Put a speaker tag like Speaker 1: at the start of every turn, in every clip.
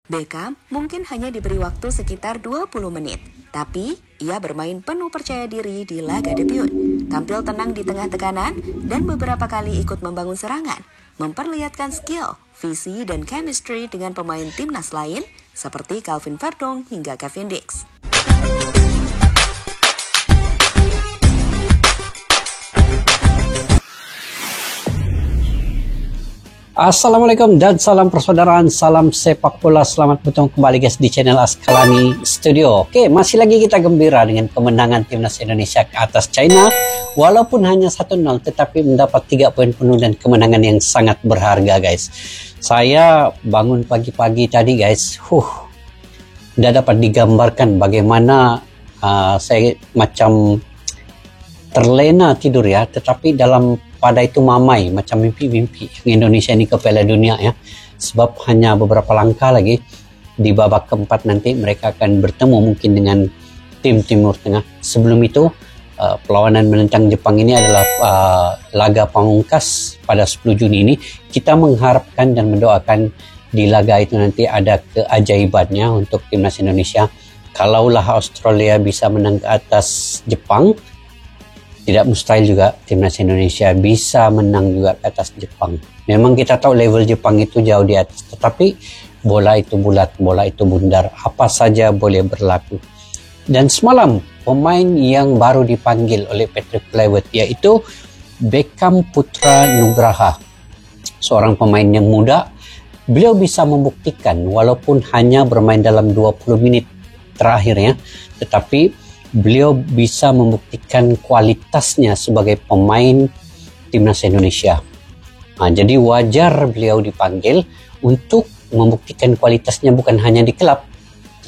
Speaker 1: Beckham mungkin hanya diberi waktu sekitar 20 menit, tapi ia bermain penuh percaya diri di laga debut. Tampil tenang di tengah tekanan dan beberapa kali ikut membangun serangan, memperlihatkan skill, visi, dan chemistry dengan pemain timnas lain seperti Calvin Verdong hingga Kevin Dix.
Speaker 2: Assalamualaikum dan salam persaudaraan, salam sepak bola. Selamat bertemu kembali guys di channel Askalani Studio. Oke, masih lagi kita gembira dengan kemenangan timnas Indonesia ke atas China. Walaupun hanya 1-0 tetapi mendapat 3 poin penuh dan kemenangan yang sangat berharga guys. Saya bangun pagi-pagi tadi guys, udah dapat digambarkan bagaimana saya macam terlena tidur ya, tetapi dalam pada itu mamai macam mimpi-mimpi Indonesia ini ke Piala Dunia ya, sebab hanya beberapa langkah lagi di babak keempat nanti mereka akan bertemu mungkin dengan tim Timur Tengah. Sebelum itu perlawanan menentang Jepang ini adalah laga pamungkas pada 10 Juni ini. Kita mengharapkan dan mendoakan di laga itu nanti ada keajaibannya untuk timnas Indonesia. Kalaulah Australia bisa menang ke atas Jepang, tidak mustahil juga timnas Indonesia bisa menang juga ke atas Jepang. Memang kita tahu level Jepang itu jauh di atas, tetapi bola itu bulat, bola itu bundar, apa saja boleh berlaku. Dan semalam pemain yang baru dipanggil oleh Patrick Kluivert yaitu Beckham Putra Nugraha, seorang pemain yang muda. Beliau bisa membuktikan walaupun hanya bermain dalam 20 menit terakhirnya, tetapi beliau bisa membuktikan kualitasnya sebagai pemain timnas Indonesia. Jadi wajar beliau dipanggil untuk membuktikan kualitasnya bukan hanya di klub,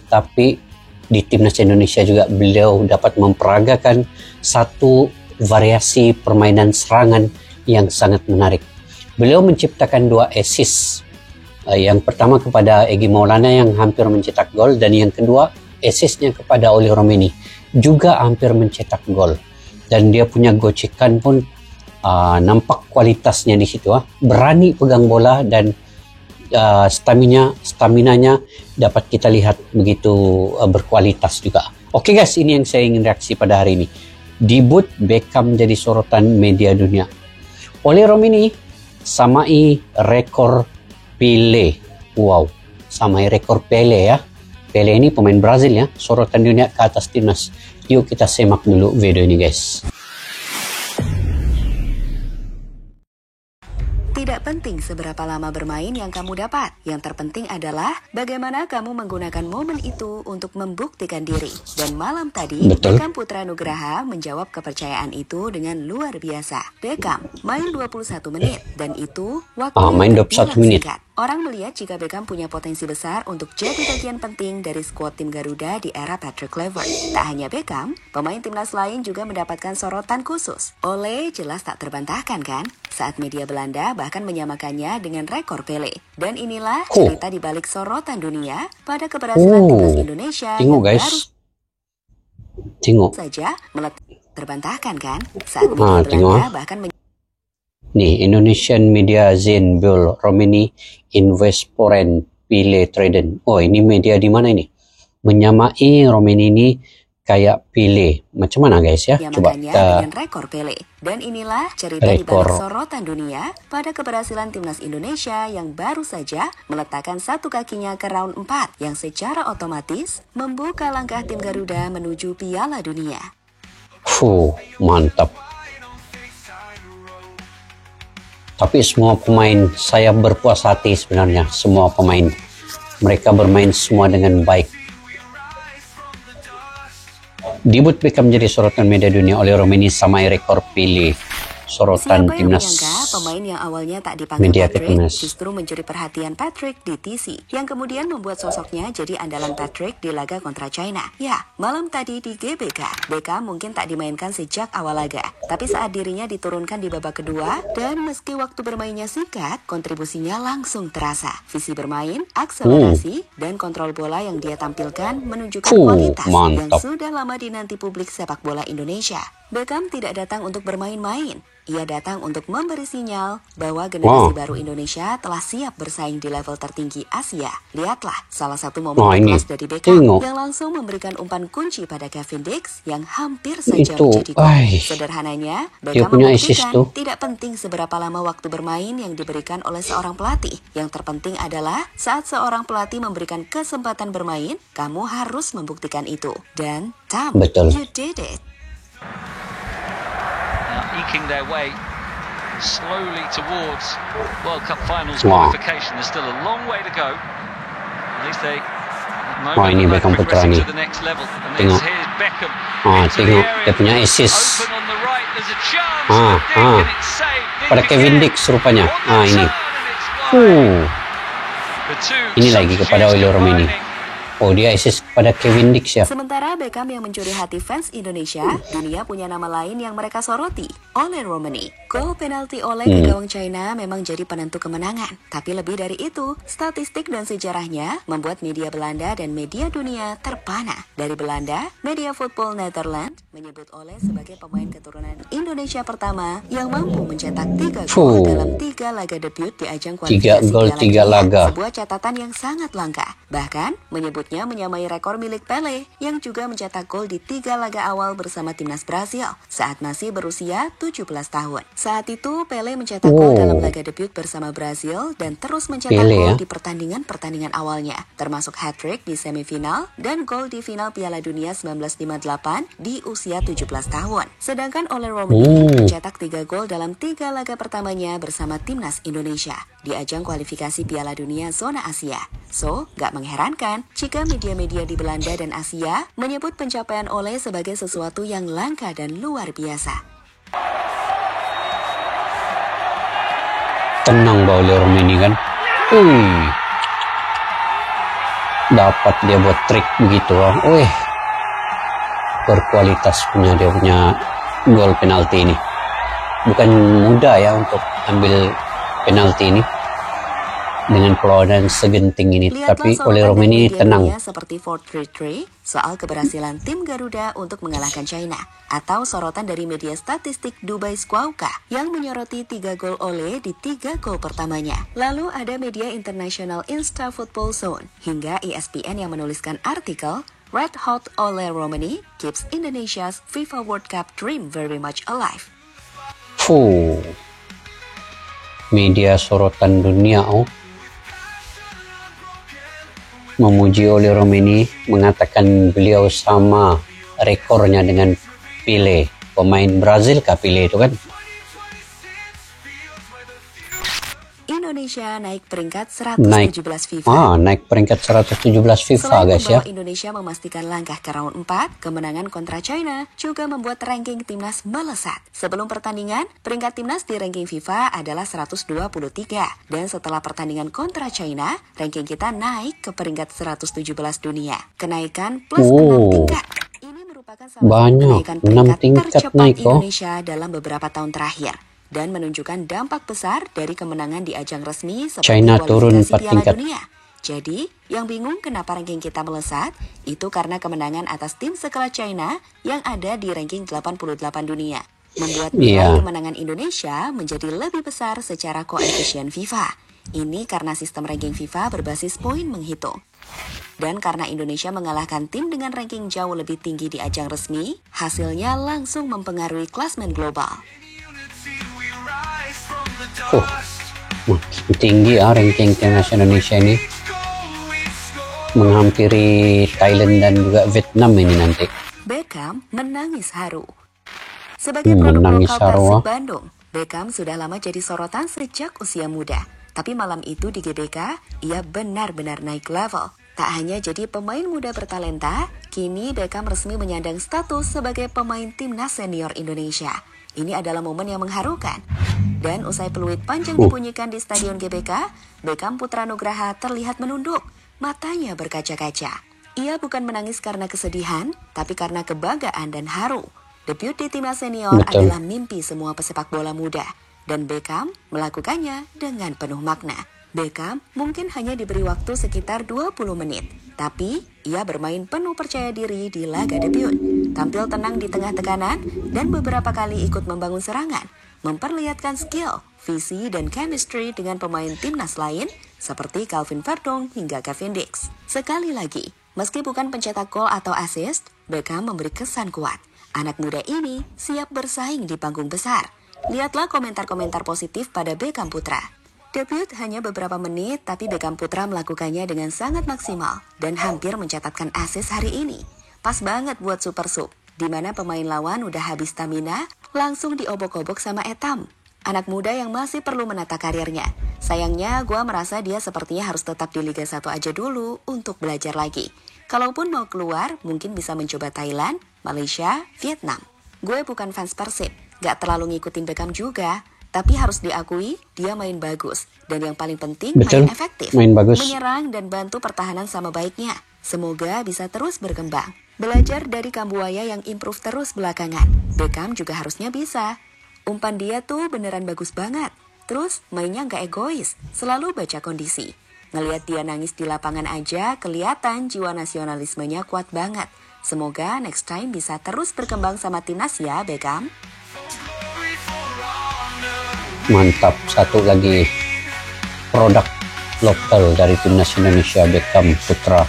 Speaker 2: tetapi di timnas Indonesia juga beliau dapat memperagakan satu variasi permainan serangan yang sangat menarik. Beliau menciptakan 2 assist. Yang pertama kepada Egy Maulana yang hampir mencetak gol, dan yang kedua assistnya kepada Oli Romeni juga hampir mencetak gol. Dan dia punya gocekan pun nampak kualitasnya di situ. Berani pegang bola dan staminanya dapat kita lihat begitu berkualitas juga. Oke guys, ini yang saya ingin reaksi pada hari ini. Debut Beckham jadi sorotan media dunia. Oli Romeni samai rekor Pele. Wow, samai rekor Pele ya. Pele ini pemain Brazil ya, sorotan dunia ke atas timnas. Yuk kita semak dulu video ini guys.
Speaker 1: Tidak penting seberapa lama bermain yang kamu dapat. Yang terpenting adalah bagaimana kamu menggunakan momen itu untuk membuktikan diri. Dan malam tadi, Beckham Putra Nugraha menjawab kepercayaan itu dengan luar biasa. Beckham main 21 menit dan itu waktu
Speaker 2: main 21 menit.
Speaker 1: Singkat. Orang melihat jika Beckham punya potensi besar untuk jadi bagian penting dari skuad tim Garuda di era Patrick Kluivert. Tak hanya Beckham, pemain timnas lain juga mendapatkan sorotan khusus. Ole jelas tak terbantahkan kan? Saat media Belanda bahkan menyamakannya dengan rekor Pele. Dan inilah cerita di balik sorotan dunia pada keberhasilan timnas Indonesia yang baru saja terbantahkan kan? Saat media Belanda bahkan
Speaker 2: nih, Indonesian media Zain Bill Romeni Investoren Pele Traden. Oh, ini media di mana ini? Menyamai Romeni ini kayak Pele. Macam mana guys ya? Coba kita
Speaker 1: dengan rekor Pele. Dan inilah cerita di balik sorotan dunia pada keberhasilan timnas Indonesia yang baru saja meletakkan satu kakinya ke round 4 yang secara otomatis membuka langkah tim Garuda menuju Piala Dunia.
Speaker 2: Mantap. Tapi semua pemain, saya berpuas hati sebenarnya. Semua pemain, mereka bermain semua dengan baik. Debut Beckham menjadi sorotan media dunia oleh Romeni samai rekor Pele. Sorotan timnas.
Speaker 1: Pemain yang awalnya tak dipanggil Patrick justru mencuri perhatian Patrick di TC, yang kemudian membuat sosoknya jadi andalan Patrick di laga kontra China. Ya, malam tadi di GBK, Beckham mungkin tak dimainkan sejak awal laga, tapi saat dirinya diturunkan di babak kedua, dan meski waktu bermainnya singkat, kontribusinya langsung terasa. Visi bermain, akselerasi, dan kontrol bola yang dia tampilkan menunjukkan kualitas yang sudah lama dinanti publik sepak bola Indonesia. Beckham tidak datang untuk bermain-main. Ia datang untuk memberi sinyal bahwa generasi baru Indonesia telah siap bersaing di level tertinggi Asia. Lihatlah salah satu momen kelas dari Beckham yang langsung memberikan umpan kunci pada Kevin Dix yang hampir saja menjadi gol. Sederhananya, Beckham membuktikan tidak penting seberapa lama waktu bermain yang diberikan oleh seorang pelatih. Yang terpenting adalah saat seorang pelatih memberikan kesempatan bermain, kamu harus membuktikan itu. Dan you did it.
Speaker 3: Eking their way slowly towards World Cup Finals qualification. There's still a long way to go. At least they
Speaker 2: ini Beckham putra nih. Tengok. Tengok dia punya assist. Pada Kevin Dix rupanya. Ini. Ini lagi kepada Ole Romeni. Oh, dia assist pada Kevin Dix ya.
Speaker 1: Sementara Beckham yang mencuri hati fans Indonesia, dunia punya nama lain yang mereka soroti, Ole Romeni. Gol penalti Ole ke gawang China memang jadi penentu kemenangan. Tapi lebih dari itu, statistik dan sejarahnya membuat media Belanda dan media dunia terpana. Dari Belanda, media Football Netherlands menyebut Ole sebagai pemain keturunan Indonesia pertama yang mampu mencetak 3 gol dalam 3 laga debut di ajang kualifikasi Piala Dunia. Sebuah catatan yang sangat langka. Bahkan menyebutnya menyamai rekor milik Pele yang juga mencetak gol di 3 laga awal bersama timnas Brasil saat masih berusia 17 tahun. Saat itu Pele mencetak gol dalam laga debut bersama Brasil dan terus mencetak gol di pertandingan-pertandingan awalnya, termasuk hat-trick di semifinal dan gol di final Piala Dunia 1958 di usia 17 tahun. Sedangkan Ole Romeni mencetak 3 gol dalam 3 laga pertamanya bersama timnas Indonesia di ajang kualifikasi Piala Dunia zona Asia. So, gak mengherankan jika media-media di Belanda dan Asia menyebut pencapaian Ole sebagai sesuatu yang langka dan luar biasa.
Speaker 2: Tenang Ole Romeni kan. Dapat dia buat trik begitu. Berkualitas punya dia punya gol penalti ini. Bukan mudah ya untuk ambil penalti ini dengan peluang segenting ini. Tapi Ole Romeni tenang.
Speaker 1: Seperti 4-3-3 soal keberhasilan tim Garuda untuk mengalahkan China, atau sorotan dari media statistik Dubai Squawka yang menyoroti 3 gol Ole di 3 gol pertamanya. Lalu ada media internasional Insta Football Zone hingga ESPN yang menuliskan artikel Red Hot Ole Romeni keeps Indonesia's FIFA World Cup dream very much alive.
Speaker 2: Media sorotan dunia memuji Ole Romeni, mengatakan beliau sama rekornya dengan Pele, pemain Brazil kah Pele itu kan.
Speaker 1: Indonesia naik peringkat 117 FIFA.
Speaker 2: Naik peringkat 117 FIFA.
Speaker 1: Selain
Speaker 2: guys ya.
Speaker 1: Indonesia memastikan langkah ke round 4, kemenangan kontra China juga membuat ranking timnas melesat. Sebelum pertandingan, peringkat timnas di ranking FIFA adalah 123. Dan setelah pertandingan kontra China, ranking kita naik ke peringkat 117 dunia. Kenaikan plus 6 tingkat. Ini merupakan salah satu kenaikan peringkat tercepat Indonesia dalam beberapa tahun terakhir, dan menunjukkan dampak besar dari kemenangan di ajang resmi seperti
Speaker 2: China turun 4
Speaker 1: Piala
Speaker 2: tingkat.
Speaker 1: Dunia. Jadi, yang bingung kenapa ranking kita melesat, itu karena kemenangan atas tim sekelas China yang ada di ranking 88 dunia. Membuat nilai kemenangan Indonesia menjadi lebih besar secara koefisien FIFA. Ini karena sistem ranking FIFA berbasis poin menghitung. Dan karena Indonesia mengalahkan tim dengan ranking jauh lebih tinggi di ajang resmi, hasilnya langsung mempengaruhi klasemen global.
Speaker 2: Tinggi ranking timnas Indonesia ini, menghampiri Thailand dan juga Vietnam ini nanti.
Speaker 1: Beckham menangis haru. Sebagai produk lokal Persib Bandung, Beckham sudah lama jadi sorotan sejak usia muda. Tapi malam itu di GBK, ia benar-benar naik level. Tak hanya jadi pemain muda bertalenta, kini Beckham resmi menyandang status sebagai pemain timnas senior Indonesia. Ini adalah momen yang mengharukan. Dan usai peluit panjang dibunyikan di Stadion GBK, Beckham Putra Nugraha terlihat menunduk, matanya berkaca-kaca. Ia bukan menangis karena kesedihan, tapi karena kebanggaan dan haru. Debut di timnas senior adalah mimpi semua pesepak bola muda, dan Beckham melakukannya dengan penuh makna. Beckham mungkin hanya diberi waktu sekitar 20 menit, Tapi, ia bermain penuh percaya diri di laga debut. Tampil tenang di tengah tekanan dan beberapa kali ikut membangun serangan. Memperlihatkan skill, visi, dan chemistry dengan pemain timnas lain seperti Calvin Verdong hingga Kevin Dix. Sekali lagi, meski bukan pencetak gol atau assist, Beckham memberi kesan kuat. Anak muda ini siap bersaing di panggung besar. Lihatlah komentar-komentar positif pada Beckham Putra. Debut hanya beberapa menit, tapi Beckham Putra melakukannya dengan sangat maksimal dan hampir mencatatkan assist hari ini. Pas banget buat Super Sub, di mana pemain lawan udah habis stamina, langsung diobok-obok sama Etam. Anak muda yang masih perlu menata karirnya. Sayangnya, gue merasa dia sepertinya harus tetap di Liga 1 aja dulu untuk belajar lagi. Kalaupun mau keluar, mungkin bisa mencoba Thailand, Malaysia, Vietnam. Gue bukan fans Persib, gak terlalu ngikutin Beckham juga. Tapi harus diakui, dia main bagus. Dan yang paling penting,
Speaker 2: betul,
Speaker 1: main efektif.
Speaker 2: Main bagus.
Speaker 1: Menyerang dan bantu pertahanan sama baiknya. Semoga bisa terus berkembang. Belajar dari Kambuaya yang improve terus belakangan. Beckham juga harusnya bisa. Umpan dia tuh beneran bagus banget. Terus mainnya gak egois, selalu baca kondisi. Ngeliat dia nangis di lapangan aja, kelihatan jiwa nasionalismenya kuat banget. Semoga next time bisa terus berkembang sama timnas ya, Beckham.
Speaker 2: Mantap, satu lagi produk lokal dari timnas Indonesia, Beckham Putra.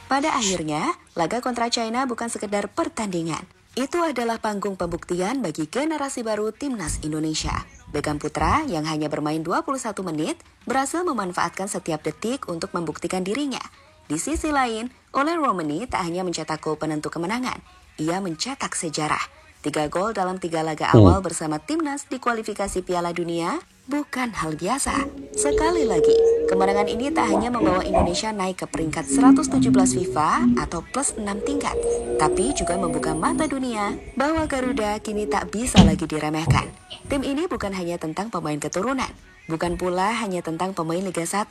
Speaker 1: Pada akhirnya, laga kontra China bukan sekedar pertandingan. Itu adalah panggung pembuktian bagi generasi baru timnas Indonesia. Beckham Putra yang hanya bermain 21 menit berhasil memanfaatkan setiap detik untuk membuktikan dirinya. Di sisi lain, Ole Romani tak hanya mencetak gol penentu kemenangan, ia mencetak sejarah. 3 gol dalam 3 laga awal bersama timnas di kualifikasi Piala Dunia bukan hal biasa. Sekali lagi, kemenangan ini tak hanya membawa Indonesia naik ke peringkat 117 FIFA atau plus 6 tingkat, tapi juga membuka mata dunia bahwa Garuda kini tak bisa lagi diremehkan. Tim ini bukan hanya tentang pemain keturunan, bukan pula hanya tentang pemain Liga 1.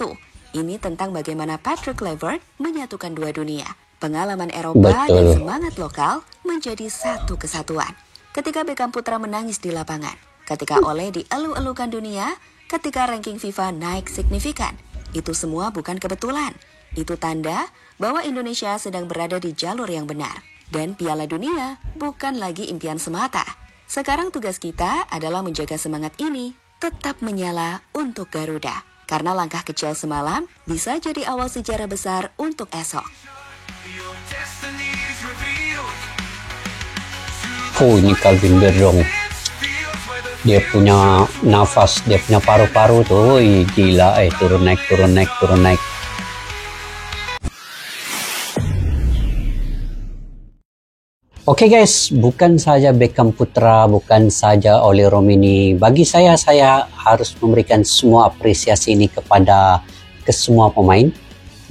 Speaker 1: Ini tentang bagaimana Patrick Kluivert menyatukan dua dunia. Pengalaman Eropa dan semangat lokal menjadi satu kesatuan. Ketika Beckham Putra menangis di lapangan, ketika Ole dielu-elukan dunia, ketika ranking FIFA naik signifikan, itu semua bukan kebetulan. Itu tanda bahwa Indonesia sedang berada di jalur yang benar. Dan Piala Dunia bukan lagi impian semata. Sekarang tugas kita adalah menjaga semangat ini tetap menyala untuk Garuda. Karena langkah kecil semalam bisa jadi awal sejarah besar untuk esok.
Speaker 2: Oh, ini Calvin Verdong. Dia punya nafas, dia punya paru-paru tuh. Gila, turun naik. Oke guys, bukan saja Beckham Putra, bukan saja Ole Romani. Bagi saya harus memberikan semua apresiasi ini kepada semua pemain,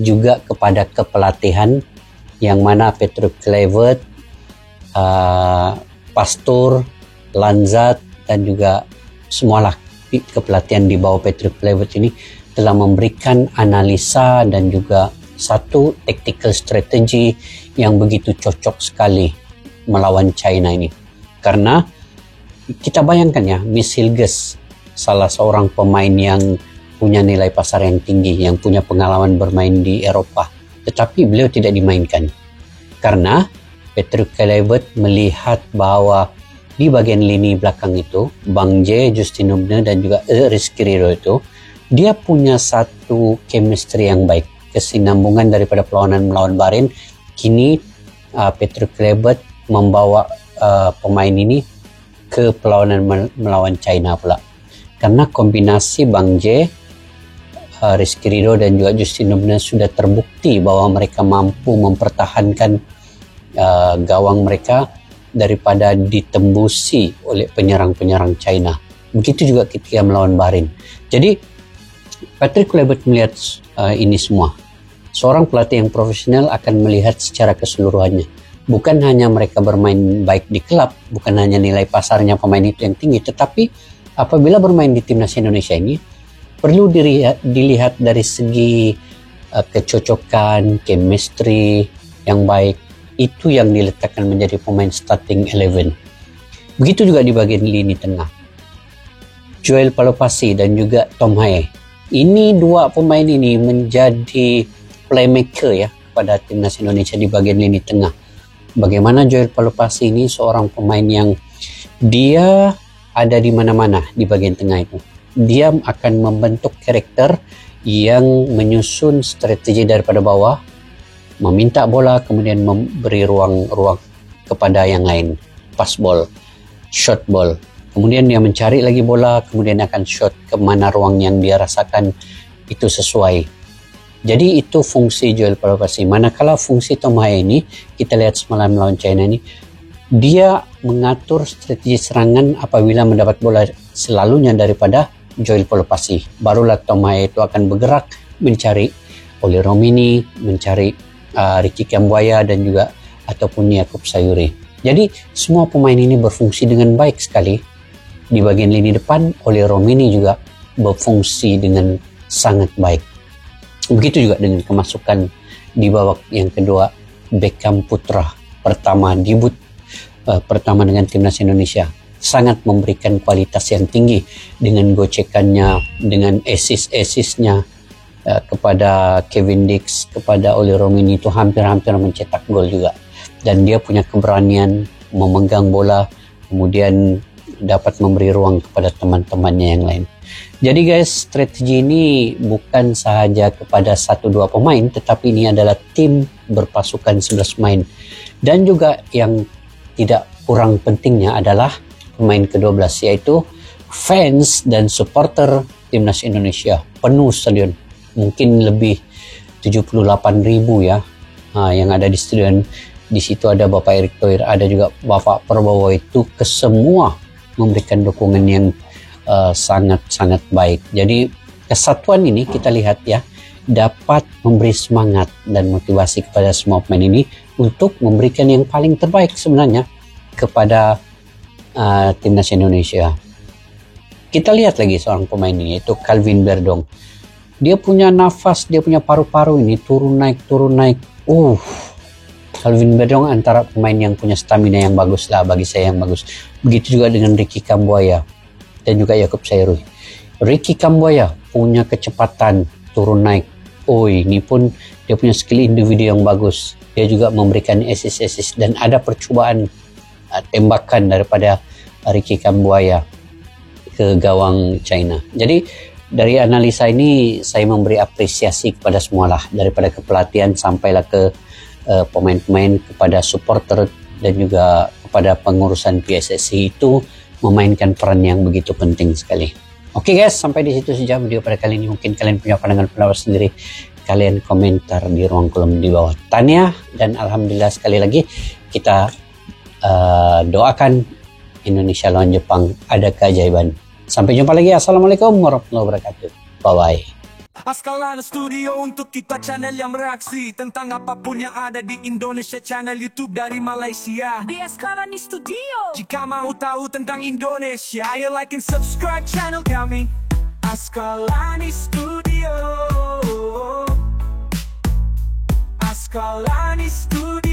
Speaker 2: juga kepada kepelatihan, yang mana Patrick Kluivert, Pastur, Lanzat, dan juga semualah kepelatihan di bawah Patrick Kluivert ini telah memberikan analisa dan juga satu tactical strategy yang begitu cocok sekali melawan China ini. Karena kita bayangkan ya, Miss Hilgers, salah seorang pemain yang punya nilai pasar yang tinggi, yang punya pengalaman bermain di Eropa, tetapi beliau tidak dimainkan. Karena Patrick Kluivert melihat bahwa di bagian lini belakang itu, Bang J, Justin Hubner, dan juga Rizky Ridho itu, dia punya satu chemistry yang baik, kesinambungan daripada perlawanan melawan Bahrain. Kini Patrick Kluivert membawa pemain ini ke perlawanan melawan China pula. Karena kombinasi Bang J, Rizky Ridho, dan juga Justin Hubner sudah terbukti bahwa mereka mampu mempertahankan gawang mereka daripada ditembusi oleh penyerang-penyerang China. Begitu juga ketika melawan Bahrain. Jadi Patrick Kluivert melihat ini semua. Seorang pelatih yang profesional akan melihat secara keseluruhannya. Bukan hanya mereka bermain baik di klub, bukan hanya nilai pasarnya pemain itu yang tinggi, tetapi apabila bermain di timnas Indonesia ini perlu dilihat dari segi kecocokan, chemistry yang baik. Itu yang diletakkan menjadi pemain starting 11. Begitu juga di bagian lini tengah. Joel Palopasi dan juga Tom Hae. Ini dua pemain ini menjadi playmaker ya pada timnas Indonesia di bagian lini tengah. Bagaimana Joel Palopasi ini seorang pemain yang dia ada di mana-mana di bagian tengah itu. Dia akan membentuk karakter yang menyusun strategi daripada bawah, meminta bola, kemudian memberi ruang kepada yang lain, pass ball, shot ball. Kemudian dia mencari lagi bola, kemudian akan shot ke mana ruang yang dia rasakan itu sesuai. Jadi itu fungsi Joel Palopasi. Manakala fungsi Tom Hae ini, kita lihat semalam lawan China ini, dia mengatur strategi serangan apabila mendapat bola selalunya daripada Joel Palopasi. Barulah Tom Hae itu akan bergerak mencari Oli Romini, mencari Ricky Kambuaya dan juga ataupun Yaakob Sayuri. Jadi semua pemain ini berfungsi dengan baik sekali. Di bagian lini depan, Oli Romini juga berfungsi dengan sangat baik. Begitu juga dengan kemasukan di babak yang kedua, Beckham Putra pertama debut pertama dengan timnas Indonesia. Sangat memberikan kualitas yang tinggi dengan gocekannya, dengan assist-assistnya kepada Kevin Dix, kepada Oli Romini itu hampir-hampir mencetak gol juga. Dan dia punya keberanian memegang bola, kemudian dapat memberi ruang kepada teman-temannya yang lain. Jadi guys, strategi ini bukan sahaja kepada 1-2 pemain, tetapi ini adalah tim berpasukan 11 pemain. Dan juga yang tidak kurang pentingnya adalah pemain ke-12, yaitu fans dan supporter timnas Indonesia. Penuh stadion, mungkin lebih 78.000 ya yang ada di stadion. Di situ ada Bapak Erick Thohir, ada juga Bapak Prabowo, itu kesemua memberikan dukungan yang sangat-sangat baik. Jadi kesatuan ini kita lihat ya, dapat memberi semangat dan motivasi kepada semua pemain ini untuk memberikan yang paling terbaik sebenarnya kepada timnas Indonesia. Kita lihat lagi seorang pemain ini, yaitu Calvin Berdong. Dia punya nafas, dia punya paru-paru ini turun naik. Calvin Berdong antara pemain yang punya stamina yang bagus lah, bagi saya yang bagus. Begitu juga dengan Ricky Kambuaya dan juga Yaakob Sayuri. Ricky Kambuaya punya kecepatan turun naik. Ini pun dia punya skill individu yang bagus. Dia juga memberikan assist dan ada percobaan tembakan daripada Ricky Kambuaya ke gawang China. Jadi dari analisa ini saya memberi apresiasi kepada semualah, daripada kepelatihan sampailah ke pemain-pemain, kepada supporter dan juga kepada pengurusan PSSI, itu memainkan peran yang begitu penting sekali. Oke guys, sampai di situ saja video pada kali ini. Mungkin kalian punya pandangan pendapat sendiri, kalian komentar di ruang kolom di bawah. Tanya, dan alhamdulillah sekali lagi kita doakan Indonesia lawan Jepang ada keajaiban. Sampai jumpa lagi. Assalamualaikum warahmatullahi wabarakatuh. Bye-bye.
Speaker 4: Askalani Studio untuk kita channel yang bereaksi tentang apapun yang ada di Indonesia, channel YouTube dari Malaysia di Askalani Studio. Jika mau tahu tentang Indonesia, ayo like and subscribe channel kami Askalani Studio. Askalani Studio.